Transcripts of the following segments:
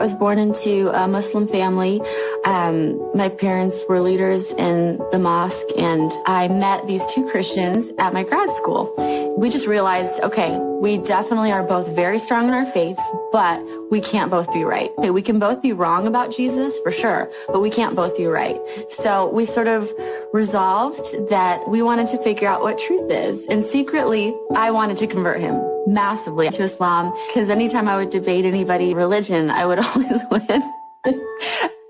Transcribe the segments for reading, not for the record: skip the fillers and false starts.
was born into a Muslim family. My parents were leaders in the mosque, and I met these two Christians at my grad school. We just realized, okay, we definitely are both very strong in our faiths, but we can't both be right. Okay, we can both be wrong about Jesus, for sure, but we can't both be right. So we sort of resolved that we wanted to figure out what truth is. And secretly, I wanted to convert him massively to Islam, because anytime I would debate anybody religion, I would always win.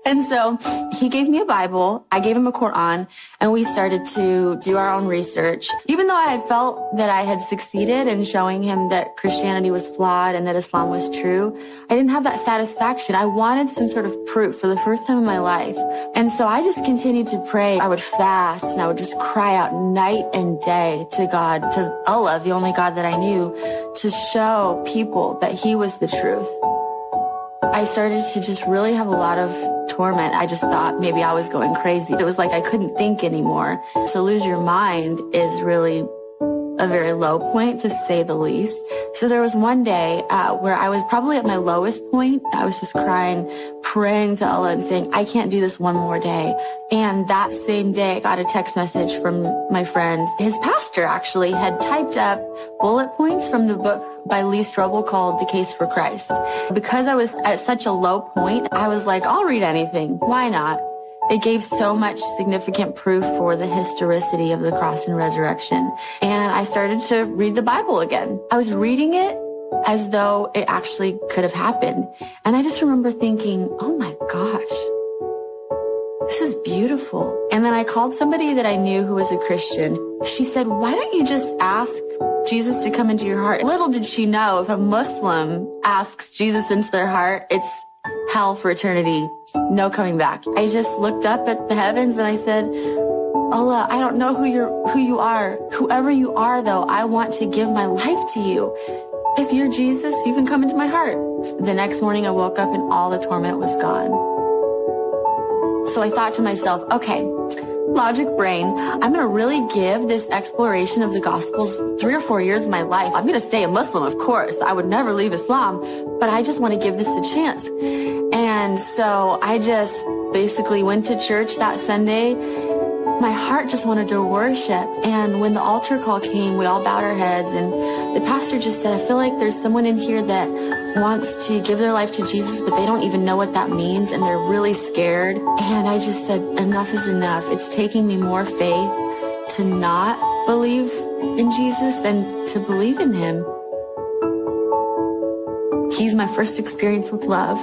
And so he gave me a Bible, I gave him a Quran, and we started to do our own research. Even though I had felt that I had succeeded in showing him that Christianity was flawed and that Islam was true, I didn't have that satisfaction. I wanted some sort of proof for the first time in my life. And so I just continued to pray. I would fast and I would just cry out night and day to God, to Allah, the only God that I knew, to show people that he was the truth. I started to just really have a lot of torment. I just thought maybe I was going crazy. It was like I couldn't think anymore. To lose your mind is really a very low point, to say the least. So there was one day where I was probably at my lowest point. I was just crying, praying to Allah and saying, I can't do this one more day. And that same day, I got a text message from my friend. His pastor actually had typed up bullet points from the book by Lee Strobel called The Case for Christ. Because I was at such a low point, I was like, I'll read anything. Why not? It gave so much significant proof for the historicity of the cross and resurrection. And I started to read the Bible again. I was reading it as though it actually could have happened. And I just remember thinking, oh my gosh, this is beautiful. And then I called somebody that I knew who was a Christian. She said, why don't you just ask Jesus to come into your heart? Little did she know, if a Muslim asks Jesus into their heart, it's hell for eternity, no coming back. I just looked up at the heavens and I said, Allah, I don't know who you are. Whoever you are, though, I want to give my life to you. If you're Jesus, you can come into my heart. The next morning I woke up and all the torment was gone. So I thought to myself, okay, logic brain, I'm going to really give this exploration of the Gospels 3 or 4 years of my life. I'm going to stay a Muslim, of course. I would never leave Islam, but I just want to give this a chance. And so I just basically went to church that Sunday. My heart just wanted to worship. And when the altar call came, we all bowed our heads, and the pastor just said, I feel like there's someone in here that wants to give their life to Jesus, but they don't even know what that means, and they're really scared. And I just said, enough is enough. It's taking me more faith to not believe in Jesus than to believe in him. He's my first experience with love.